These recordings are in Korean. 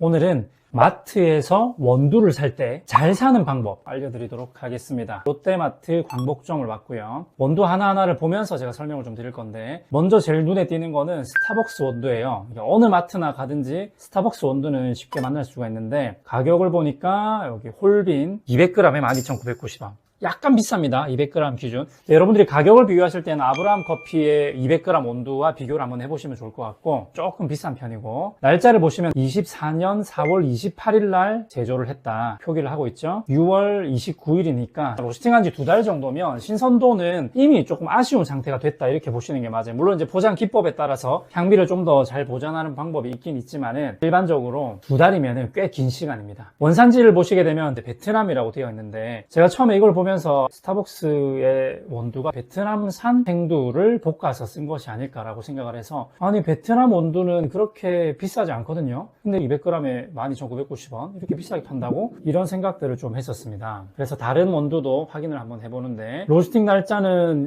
오늘은 마트에서 원두를 살 때 잘 사는 방법 알려드리도록 하겠습니다. 롯데마트 광복점을 왔고요. 원두 하나하나를 보면서 제가 설명을 좀 드릴 건데, 먼저 제일 눈에 띄는 거는 스타벅스 원두예요. 어느 마트나 가든지 스타벅스 원두는 쉽게 만날 수가 있는데, 가격을 보니까 여기 홀빈 200g에 12,990원. 약간 비쌉니다. 200g 기준. 네, 여러분들이 가격을 비교하실 때는 아브라함 커피의 200g 원두와 비교를 한번 해보시면 좋을 것 같고, 조금 비싼 편이고, 날짜를 보시면 24년 4월 28일 날 제조를 했다 표기를 하고 있죠. 6월 29일이니까 로스팅한 지 2달 정도면 신선도는 이미 조금 아쉬운 상태가 됐다 이렇게 보시는 게 맞아요. 물론 이제 포장 기법에 따라서 향미를 좀 더 잘 보존하는 방법이 있긴 있지만은, 일반적으로 2달이면 꽤 긴 시간입니다. 원산지를 보시게 되면 베트남이라고 되어 있는데, 제가 처음에 이걸 보면 스타벅스의 원두가 베트남산 생두를 볶아서 쓴 것이 아닐까라고 생각을 해서, 아니 베트남 원두는 그렇게 비싸지 않거든요. 근데 200g에 12,990원 이렇게 비싸게 판다고? 이런 생각들을 좀 했었습니다. 그래서 다른 원두도 확인을 한번 해보는데, 로스팅 날짜는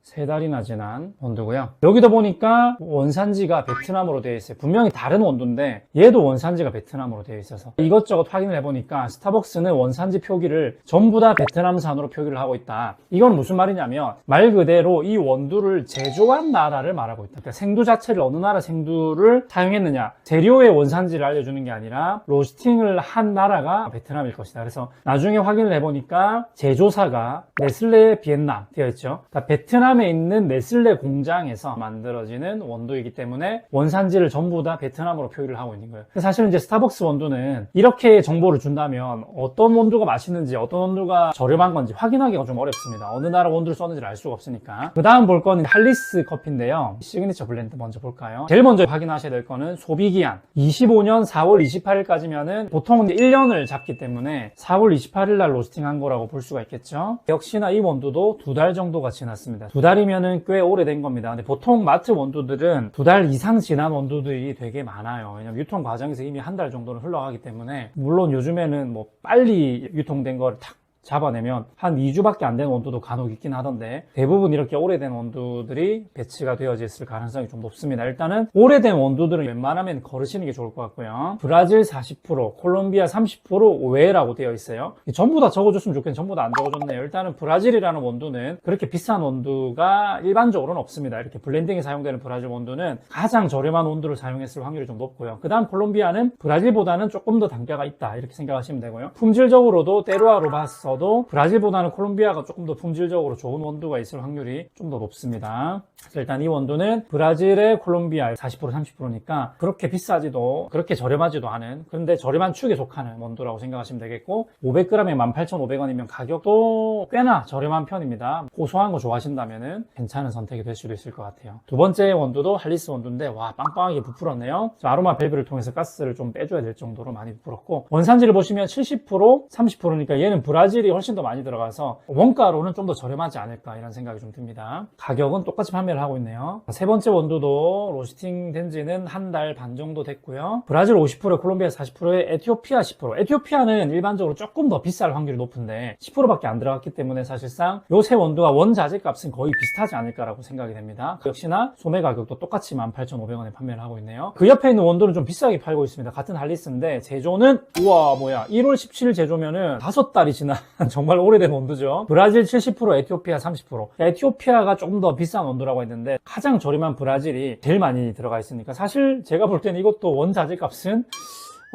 3달이나 지난 원두고요. 여기도 보니까 원산지가 베트남으로 되어 있어요. 분명히 다른 원두인데 얘도 원산지가 베트남으로 되어 있어서 이것저것 확인을 해보니까 스타벅스는 원산지 표기를 전부 다 베트남산으로 표기를 하고 있다. 이건 무슨 말이냐면, 말 그대로 이 원두를 제조한 나라를 말하고 있다. 그러니까 생두 자체를 어느 나라 생두를 사용했느냐, 재료의 원산지를 알려주는 게 아니라 로스팅을 한 나라가 베트남일 것이다. 그래서 나중에 확인을 해보니까 제조사가 네슬레 비엔남 되어 있죠. 그러니까 베트남에 있는 네슬레 공장에서 만들어지는 원두이기 때문에 원산지를 전부 다 베트남으로 표기를 하고 있는 거예요. 사실은 이제 스타벅스 원두는 이렇게 정보를 준다면 어떤 원두가 맛있는지, 어떤 원두가 저렴한 건지 확인하기가 좀 어렵습니다. 어느 나라 원두를 썼는지를 알 수가 없으니까. 그 다음 볼 거는 할리스 커피인데요. 시그니처 블렌드 먼저 볼까요? 제일 먼저 확인하셔야 될 거는 소비기한. 25년 4월 28일까지면은 보통은 1년을 잡기 때문에 4월 28일 날 로스팅한 거라고 볼 수가 있겠죠. 역시나 이 원두도 2달 정도가 지났습니다. 2달이면은 꽤 오래된 겁니다. 근데 보통 마트 원두들은 2달 이상 지난 원두들이 되게 많아요. 왜냐면 유통 과정에서 이미 1달 정도는 흘러가기 때문에, 물론 요즘에는 뭐 빨리 유통된 거를 탁 잡아내면 한 2주밖에 안 되는 원두도 간혹 있긴 하던데, 대부분 이렇게 오래된 원두들이 배치가 되어져 있을 가능성이 좀 높습니다. 일단은 오래된 원두들은 웬만하면 거르시는 게 좋을 것 같고요. 브라질 40%, 콜롬비아 30% 오해라고 되어 있어요. 전부 다 적어줬으면 좋겠는데 전부 다 안 적어줬네요. 일단은 브라질이라는 원두는 그렇게 비싼 원두가 일반적으로는 없습니다. 이렇게 블렌딩에 사용되는 브라질 원두는 가장 저렴한 원두를 사용했을 확률이 좀 높고요. 그 다음 콜롬비아는 브라질보다는 조금 더 단가가 있다 이렇게 생각하시면 되고요. 품질적으로도 때루아 로바스터 도 브라질보다는 콜롬비아가 조금 더 품질적으로 좋은 원두가 있을 확률이 좀 더 높습니다. 그래서 일단 이 원두는 브라질의 콜롬비아 40% 30%니까 그렇게 비싸지도 그렇게 저렴하지도 않은, 그런데 저렴한 축에 속하는 원두라고 생각하시면 되겠고, 500g에 18,500원이면 가격도 꽤나 저렴한 편입니다. 고소한 거 좋아하신다면 괜찮은 선택이 될 수도 있을 것 같아요. 두 번째 원두도 할리스 원두인데, 와 빵빵하게 부풀었네요. 아로마 밸브를 통해서 가스를 좀 빼줘야 될 정도로 많이 부풀었고, 원산지를 보시면 70% 30%니까 얘는 브라질 훨씬 더 많이 들어가서 원가로는 좀 더 저렴하지 않을까 이런 생각이 좀 듭니다. 가격은 똑같이 판매를 하고 있네요. 세 번째 원두도 로스팅 된 지는 1달 반 정도 됐고요. 브라질 50%, 콜롬비아 40%에 에티오피아 10%. 에티오피아는 일반적으로 조금 더 비쌀 확률이 높은데 10%밖에 안 들어갔기 때문에 사실상 요 세 원두가 원자재 값은 거의 비슷하지 않을까라고 생각이 됩니다. 역시나 소매 가격도 똑같이 18,500원에 판매를 하고 있네요. 그 옆에 있는 원두는 좀 비싸게 팔고 있습니다. 같은 할리스인데 제조는, 우와 뭐야, 1월 17일 제조면은 5달이 지난 정말 오래된 원두죠. 브라질 70%, 에티오피아 30%. 에티오피아가 조금 더 비싼 원두라고 했는데 가장 저렴한 브라질이 제일 많이 들어가 있으니까, 사실 제가 볼 때는 이것도 원자재 값은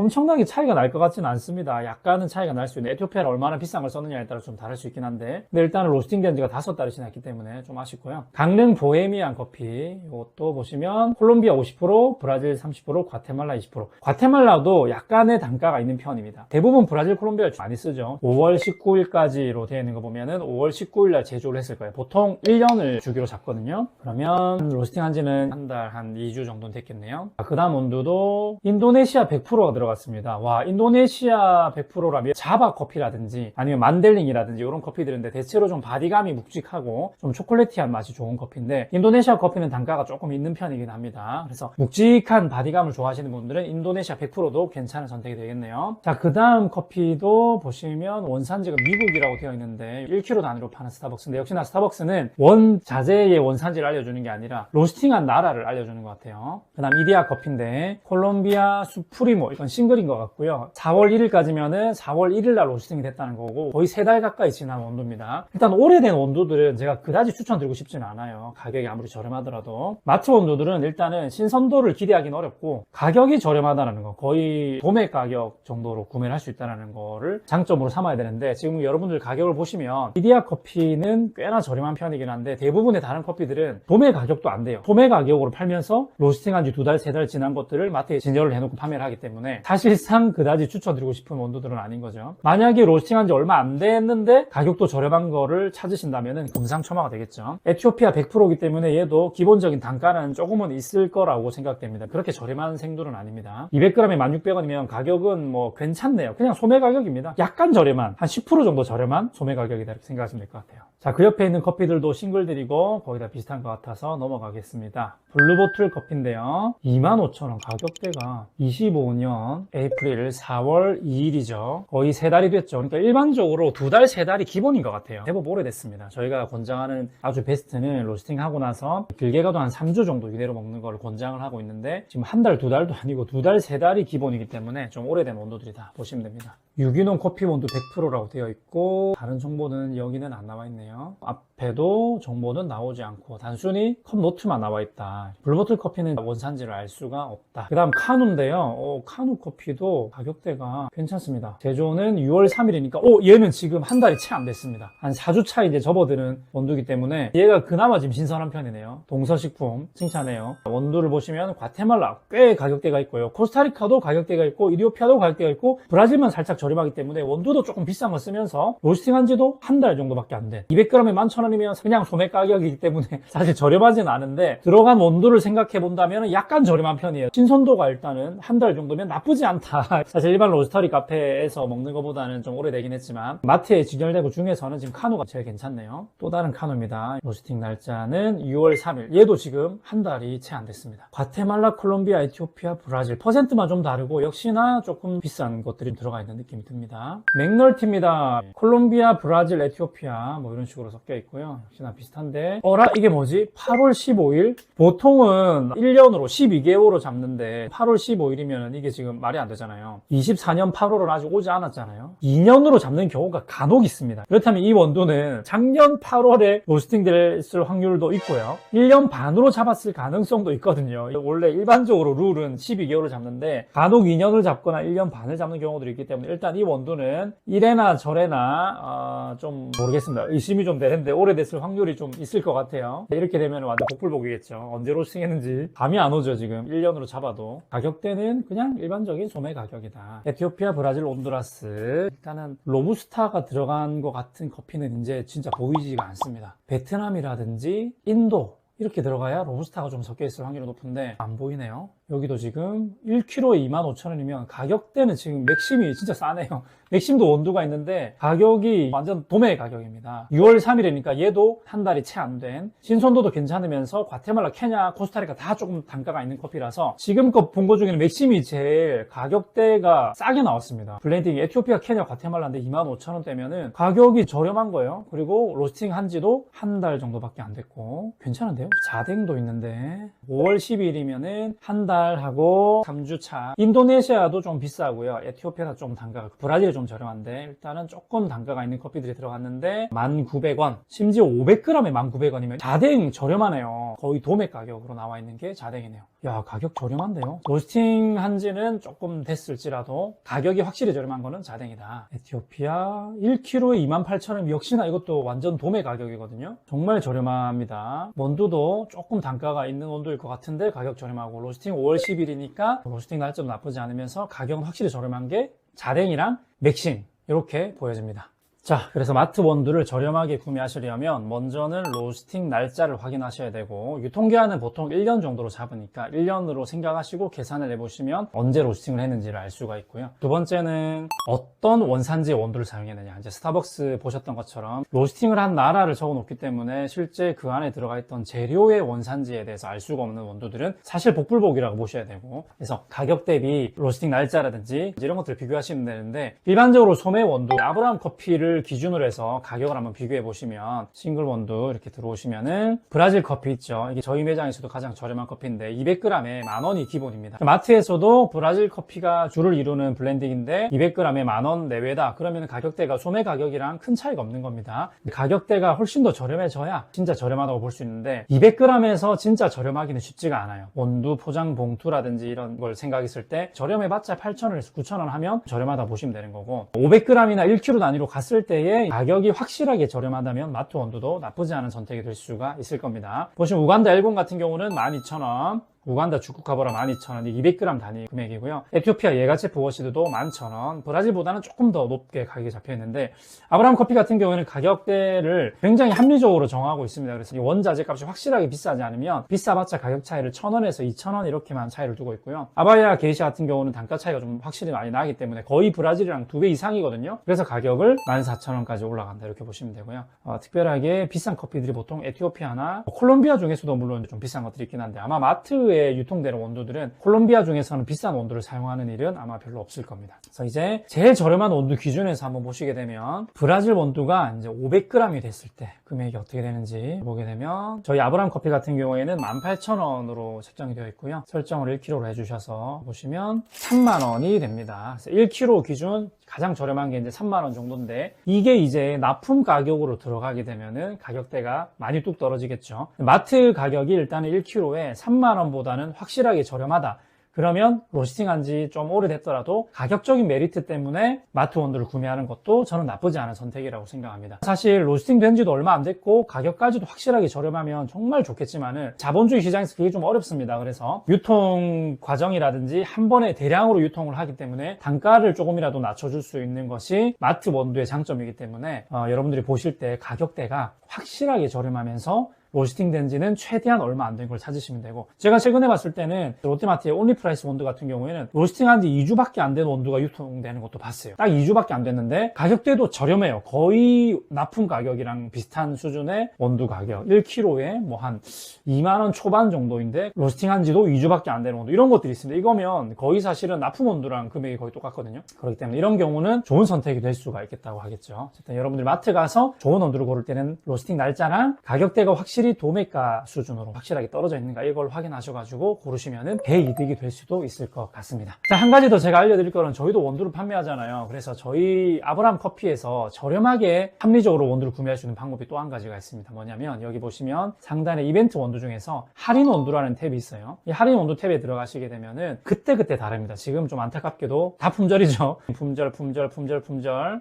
엄청나게 차이가 날 것 같지는 않습니다. 약간은 차이가 날 수 있는, 에티오피아를 얼마나 비싼 걸 썼느냐에 따라 좀 다를 수 있긴 한데, 근데 일단은 로스팅 된 지가 5달이 지났기 때문에 좀 아쉽고요. 강릉 보헤미안 커피, 이것도 보시면 콜롬비아 50%, 브라질 30%, 과테말라 20%. 과테말라도 약간의 단가가 있는 편입니다. 대부분 브라질, 콜롬비아를 많이 쓰죠. 5월 19일까지로 되어 있는 거 보면은 5월 19일 날 제조를 했을 거예요. 보통 1년을 주기로 잡거든요. 그러면 로스팅 한 지는 한 달, 한 2주 정도는 됐겠네요. 그 다음 원두도 인도네시아 100%가 들어갔습니다. 와, 인도네시아 100%라면 자바 커피라든지 아니면 만델링이라든지 이런 커피들인데, 대체로 좀 바디감이 묵직하고 좀 초콜릿티한 맛이 좋은 커피인데, 인도네시아 커피는 단가가 조금 있는 편이긴 합니다. 그래서 묵직한 바디감을 좋아하시는 분들은 인도네시아 100%도 괜찮은 선택이 되겠네요. 자, 그 다음 커피도 보시면 원산지가 미국이라고 되어 있는데 1kg 단위로 파는 스타벅스인데, 역시나 스타벅스는 원자재의 원산지를 알려주는 게 아니라 로스팅한 나라를 알려주는 것 같아요. 그 다음 이디야 커피인데 콜롬비아 수프리모, 이건 싱글인 것 같고요. 4월 1일까지면은 4월 1일 날 로스팅이 됐다는 거고 거의 3달 가까이 지난 원두입니다. 일단 오래된 원두들은 제가 그다지 추천드리고 싶지는 않아요. 가격이 아무리 저렴하더라도. 마트 원두들은 일단은 신선도를 기대하기는 어렵고 가격이 저렴하다는 거, 거의 도매 가격 정도로 구매를 할 수 있다는 거를 장점으로 삼아야 되는데, 지금 여러분들 가격을 보시면 이디야 커피는 꽤나 저렴한 편이긴 한데 대부분의 다른 커피들은 도매 가격도 안 돼요. 도매 가격으로 팔면서 로스팅한 지 2달, 3달 지난 것들을 마트에 진열을 해놓고 판매를 하기 때문에 사실상 그다지 추천드리고 싶은 원두들은 아닌 거죠. 만약에 로스팅한 지 얼마 안 됐는데 가격도 저렴한 거를 찾으신다면 금상첨화가 되겠죠. 에티오피아 100%이기 때문에 얘도 기본적인 단가는 조금은 있을 거라고 생각됩니다. 그렇게 저렴한 생두는 아닙니다. 200g에 16,000원이면 가격은 뭐 괜찮네요. 그냥 소매 가격입니다. 약간 저렴한, 한 10% 정도 저렴한 소매 가격이다 이렇게 생각하시면 될 것 같아요. 자, 그 옆에 있는 커피들도 싱글들이고 거의 다 비슷한 것 같아서 넘어가겠습니다. 블루보틀 커피인데요. 25,000원, 가격대가 25년 에이프릴 4월 2일이죠. 거의 3달이 됐죠. 그러니까 일반적으로 2달, 3달이 기본인 것 같아요. 제법 오래됐습니다. 저희가 권장하는 아주 베스트는 로스팅 하고 나서 길게 가도 한 3주 정도 이대로 먹는 걸 권장을 하고 있는데, 지금 한 달, 2달도 아니고 2달, 3달이 기본이기 때문에 좀 오래된 원두들이 다 보시면 됩니다. 유기농 커피 원두 100%라고 되어 있고 다른 정보는 여기는 안 나와 있네요. 앞에도 정보는 나오지 않고 단순히 컵 노트만 나와 있다. 블루보틀 커피는 원산지를 알 수가 없다. 그 다음 카누인데요. 카누 커피도 가격대가 괜찮습니다. 제조는 6월 3일이니까 얘는 지금 한 달이 채 안 됐습니다. 한 4주 차 이제 접어드는 원두이기 때문에 얘가 그나마 지금 신선한 편이네요. 동서식품 칭찬해요. 원두를 보시면 과테말라 꽤 가격대가 있고요. 코스타리카도 가격대가 있고 이디오피아도 가격대가 있고 브라질만 살짝 저렴하기 때문에 원두도 조금 비싼 거 쓰면서 로스팅한 지도 한 달 정도밖에 안 돼. 200g에 11,000원이면 그냥 소매 가격이기 때문에 사실 저렴하진 않은데 들어간 원두를 생각해 본다면 약간 저렴한 편이에요. 신선도가 일단은 한 달 정도면 나쁘지 않다. 사실 일반 로스터리 카페에서 먹는 것보다는 좀 오래되긴 했지만 마트에 진열되고 중에서는 지금 카누가 제일 괜찮네요. 또 다른 카누입니다. 로스팅 날짜는 6월 3일. 얘도 지금 한 달이 채 안 됐습니다. 과테말라, 콜롬비아, 에티오피아, 브라질. 퍼센트만 좀 다르고 역시나 조금 비싼 것들이 들어가 있는 느낌이 듭니다. 맥널티입니다. 콜롬비아, 브라질, 에티오피아 뭐 이런 식으로 섞여 있고요. 역시나 비슷한데 이게 뭐지? 8월 15일? 보통은 1년으로 12개월로 잡는데 8월 15일이면 이게 지금 말이 안 되잖아요. 24년 8월은 아직 오지 않았잖아요. 2년으로 잡는 경우가 간혹 있습니다. 그렇다면 이 원두는 작년 8월에 로스팅 됐을 확률도 있고요. 1년 반으로 잡았을 가능성도 있거든요. 원래 일반적으로 룰은 12개월을 잡는데 간혹 2년을 잡거나 1년 반을 잡는 경우들이 있기 때문에 일단 이 원두는 이래나 저래나 좀 모르겠습니다. 의심이 좀 되는데 오래됐을 확률이 좀 있을 것 같아요. 이렇게 되면 완전 복불복이겠죠. 언제 로스팅했는지 감이 안 오죠. 지금 1년으로 잡아도. 가격대는 그냥 일반적인 소매 가격이다. 에티오피아, 브라질, 온두라스. 일단은 로부스타가 들어간 것 같은 커피는 이제 진짜 보이지가 않습니다. 베트남이라든지 인도 이렇게 들어가야 로부스타가 좀 섞여 있을 확률이 높은데 안 보이네요. 여기도 지금 1kg에 25,000원이면 가격대는 지금 맥심이 진짜 싸네요. 맥심도 원두가 있는데 가격이 완전 도매 가격입니다. 6월 3일이니까 얘도 한 달이 채 안 된, 신선도도 괜찮으면서 과테말라, 케냐, 코스타리카 다 조금 단가가 있는 커피라서 지금껏 본 것 중에는 맥심이 제일 가격대가 싸게 나왔습니다. 블렌딩이 에티오피아, 케냐, 과테말라인데 25,000원대면은 가격이 저렴한 거예요. 그리고 로스팅 한 지도 한 달 정도밖에 안 됐고 괜찮은데요? 자댕도 있는데 5월 12일이면은 한 달 하고 3주 차. 인도네시아도 좀 비싸고요. 에티오피아가 좀 단가가, 브라질이 좀 저렴한데 일단은 조금 단가가 있는 커피들이 들어갔는데 1,900원. 심지어 500g에 1,900원이면 자댕 저렴하네요. 거의 도매 가격으로 나와 있는 게 자댕이네요. 야, 가격 저렴한데요? 로스팅 한 지는 조금 됐을지라도 가격이 확실히 저렴한 거는 자댕이다. 에티오피아 1kg에 28,000원. 역시나 이것도 완전 도매 가격이거든요. 정말 저렴합니다. 원두도 조금 단가가 있는 원두일 것 같은데 가격 저렴하고, 로스팅 5월 10일이니까 로스팅 날짜도 나쁘지 않으면서 가격은 확실히 저렴한 게 자댕이랑 맥심 이렇게 보여집니다. 자, 그래서 마트 원두를 저렴하게 구매하시려면 먼저는 로스팅 날짜를 확인하셔야 되고, 유통기한은 보통 1년 정도로 잡으니까 1년으로 생각하시고 계산을 해보시면 언제 로스팅을 했는지를 알 수가 있고요. 두 번째는 어떤 원산지의 원두를 사용했느냐. 이제 스타벅스 보셨던 것처럼 로스팅을 한 나라를 적어놓기 때문에 실제 그 안에 들어가 있던 재료의 원산지에 대해서 알 수가 없는 원두들은 사실 복불복이라고 보셔야 되고, 그래서 가격 대비 로스팅 날짜라든지 이런 것들을 비교하시면 되는데, 일반적으로 소매 원두, 아브라함 커피를 원두를 기준으로 해서 가격을 한번 비교해 보시면 싱글 원두 이렇게 들어오시면은 브라질 커피 있죠. 이게 저희 매장에서도 가장 저렴한 커피인데 200g에 10,000원이 기본입니다. 마트에서도 브라질 커피가 주를 이루는 블렌딩인데 200g에 10,000원 내외다. 그러면 가격대가 소매 가격이랑 큰 차이가 없는 겁니다. 가격대가 훨씬 더 저렴해져야 진짜 저렴하다고 볼 수 있는데 200g에서 진짜 저렴하기는 쉽지가 않아요. 원두 포장 봉투라든지 이런 걸 생각했을 때 저렴해봤자 8,000원에서 9,000원 하면 저렴하다 보시면 되는 거고 500g이나 1kg 단위로 갔을 때의 가격이 확실하게 저렴하다면 마트 원두도 나쁘지 않은 선택이 될 수가 있을 겁니다. 보시면 우간다 일본 같은 경우는 12,000원, 우간다 주쿠카보라 12,000원, 200g 단위 금액이고요. 에티오피아 예가체프 워시드도 11,000원, 브라질보다는 조금 더 높게 가격이 잡혀 있는데 아브라함 커피 같은 경우에는 가격대를 굉장히 합리적으로 정하고 있습니다. 그래서 이 원자재 값이 확실하게 비싸지 않으면 비싸봤자 가격 차이를 1,000원에서 2,000원 이렇게만 차이를 두고 있고요. 아바야 게이샤 같은 경우는 단가 차이가 좀 확실히 많이 나기 때문에 거의 브라질이랑 2배 이상이거든요. 그래서 가격을 14,000원까지 올라간다 이렇게 보시면 되고요. 특별하게 비싼 커피들이 보통 에티오피아나 콜롬비아 중에서도 물론 좀 비싼 것들이 있긴 한데 아마 마트에 유통되는 원두들은 콜롬비아 중에서는 비싼 원두를 사용하는 일은 아마 별로 없을 겁니다. 그래서 이제 제일 저렴한 원두 기준에서 한번 보시게 되면 브라질 원두가 이제 500g이 됐을 때 금액이 어떻게 되는지 보게 되면 저희 아브라함 커피 같은 경우에는 18,000원으로 책정이 되어 있고요. 설정을 1kg로 해주셔서 보시면 30,000원이 됩니다. 그래서 1kg 기준 가장 저렴한 게 이제 30,000원 정도인데 이게 이제 납품 가격으로 들어가게 되면은 가격대가 많이 뚝 떨어지겠죠. 마트 가격이 일단은 1kg에 30,000원보다는 확실하게 저렴하다. 그러면 로스팅한 지 좀 오래됐더라도 가격적인 메리트 때문에 마트 원두를 구매하는 것도 저는 나쁘지 않은 선택이라고 생각합니다. 사실 로스팅 된 지도 얼마 안 됐고 가격까지도 확실하게 저렴하면 정말 좋겠지만은 자본주의 시장에서 그게 좀 어렵습니다. 그래서 유통 과정이라든지 한 번에 대량으로 유통을 하기 때문에 단가를 조금이라도 낮춰줄 수 있는 것이 마트 원두의 장점이기 때문에 여러분들이 보실 때 가격대가 확실하게 저렴하면서 로스팅 된 지는 최대한 얼마 안 된 걸 찾으시면 되고 제가 최근에 봤을 때는 롯데마트의 온리프라이스 원두 같은 경우에는 로스팅한 지 2주밖에 안 된 원두가 유통되는 것도 봤어요. 딱 2주밖에 안 됐는데 가격대도 저렴해요. 거의 납품 가격이랑 비슷한 수준의 원두 가격 1kg에 뭐 한 2만원 초반 정도인데 로스팅한 지도 2주밖에 안 되는 원두 이런 것들이 있습니다. 이거면 거의 사실은 납품 원두랑 금액이 거의 똑같거든요. 그렇기 때문에 이런 경우는 좋은 선택이 될 수가 있겠다고 하겠죠. 어쨌든 여러분들 마트 가서 좋은 원두를 고를 때는 로스팅 날짜랑 가격대가 확실히 도매가 수준으로 확실하게 떨어져 있는가 이걸 확인하셔가지고 고르시면은 대이득이 될 수도 있을 것 같습니다. 자, 한 가지 더 제가 알려드릴 거는 저희도 원두를 판매하잖아요. 그래서 저희 아브라함 커피에서 저렴하게 합리적으로 원두를 구매할 수 있는 방법이 또 한 가지가 있습니다. 뭐냐면 여기 보시면 상단에 이벤트 원두 중에서 할인 원두라는 탭이 있어요. 이 할인 원두 탭에 들어가시게 되면은 그때그때 다릅니다. 지금 좀 안타깝게도 다 품절이죠. 품절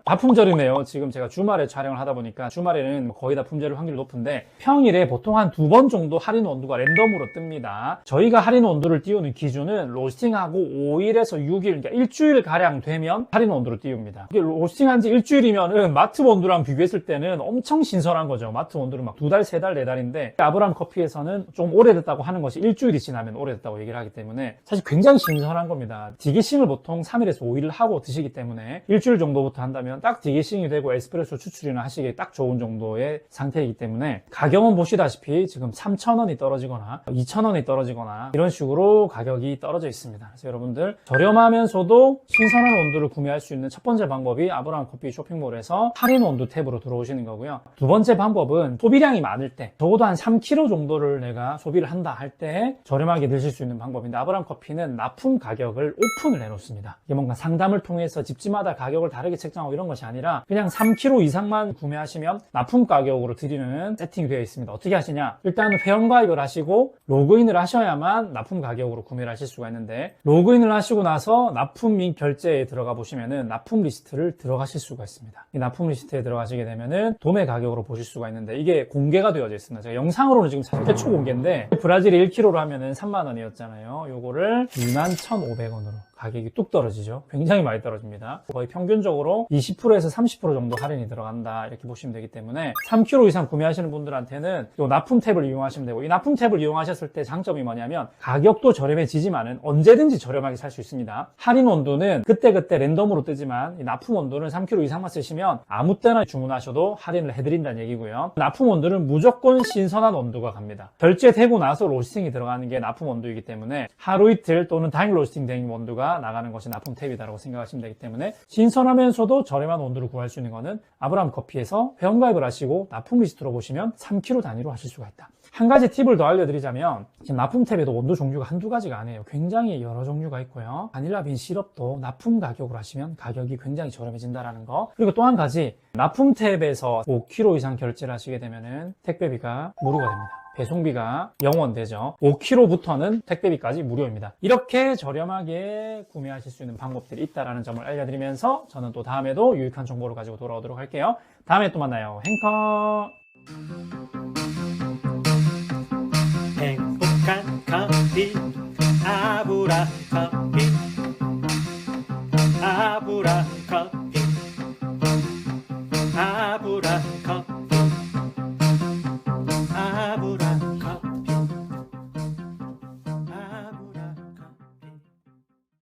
다 품절이네요. 지금 제가 주말에 촬영을 하다 보니까 주말에는 거의 다 품절일 확률이 높은데 평일에 보통 한 2번 정도 할인 원두가 랜덤으로 뜹니다. 저희가 할인 원두를 띄우는 기준은 로스팅하고 5일에서 6일, 그러니까 일주일 가량 되면 할인 원두를 띄웁니다. 이게 로스팅한 지 일주일이면은 마트 원두랑 비교했을 때는 엄청 신선한 거죠. 마트 원두는 막 2달, 3달, 4달인데 아브라함 커피에서는 좀 오래됐다고 하는 것이 일주일이 지나면 오래됐다고 얘기를 하기 때문에 사실 굉장히 신선한 겁니다. 디게싱을 보통 3일에서 5일을 하고 드시기 때문에 일주일 정도부터 한다면 딱 디게싱이 되고 에스프레소 추출이나 하시기에 딱 좋은 정도의 상태이기 때문에 가격은 보시다시피 지금 3,000원이 떨어지거나 2,000원이 떨어지거나 이런 식으로 가격이 떨어져 있습니다. 그래서 여러분들 저렴하면서도 신선한 원두를 구매할 수 있는 첫 번째 방법이 아브라함 커피 쇼핑몰에서 할인 원두 탭으로 들어오시는 거고요. 두 번째 방법은 소비량이 많을 때 적어도 한 3kg 정도를 내가 소비를 한다 할 때 저렴하게 드실 수 있는 방법인데 아브라함 커피는 납품 가격을 오픈을 해놓습니다. 이게 뭔가 상담을 통해서 집집마다 가격을 다르게 책정하고 이런 것이 아니라 그냥 3kg 이상만 구매하시면 납품 가격으로 드리는 세팅이 되어 있습니다. 어떻게 하시냐? 일단 회원가입을 하시고 로그인을 하셔야만 납품 가격으로 구매를 하실 수가 있는데 로그인을 하시고 나서 납품 및 결제에 들어가 보시면은 납품 리스트를 들어가실 수가 있습니다. 이 납품 리스트에 들어가시게 되면은 도매 가격으로 보실 수가 있는데 이게 공개가 되어져 있습니다. 제가 영상으로는 지금 최초 공개인데 브라질이 1kg로 하면은 3만원이었잖아요. 요거를 21,500원으로 가격이 뚝 떨어지죠. 굉장히 많이 떨어집니다. 거의 평균적으로 20%에서 30% 정도 할인이 들어간다 이렇게 보시면 되기 때문에 3kg 이상 구매하시는 분들한테는 이 납품 탭을 이용하시면 되고 이 납품 탭을 이용하셨을 때 장점이 뭐냐면 가격도 저렴해지지만은 언제든지 저렴하게 살 수 있습니다. 할인 원두는 그때그때 랜덤으로 뜨지만 이 납품 원두는 3kg 이상만 쓰시면 아무 때나 주문하셔도 할인을 해드린다는 얘기고요. 납품 원두는 무조건 신선한 원두가 갑니다. 결제되고 나서 로스팅이 들어가는 게 납품 원두이기 때문에 하루 이틀 또는 당일 로스팅 된 원두가 원두가 나가는 것이 납품 탭이다라고 생각하시면 되기 때문에 신선하면서도 저렴한 원두를 구할 수 있는 것은 아브라함 커피에서 회원가입을 하시고 납품 리스트로 보시면 3kg 단위로 하실 수가 있다. 한 가지 팁을 더 알려드리자면 지금 납품 탭에도 원두 종류가 한두 가지가 아니에요. 굉장히 여러 종류가 있고요. 바닐라 빈 시럽도 납품 가격으로 하시면 가격이 굉장히 저렴해진다는 거. 그리고 또 한 가지 납품 탭에서 5kg 이상 결제를 하시게 되면은 택배비가 무료가 됩니다. 배송비가 0원 되죠. 5kg부터는 택배비까지 무료입니다. 이렇게 저렴하게 구매하실 수 있는 방법들이 있다는 점을 알려드리면서 저는 또 다음에도 유익한 정보를 가지고 돌아오도록 할게요. 다음에 또 만나요. 행커! 행복한 커피 아브라 커피 아브라 커피 아브라 커피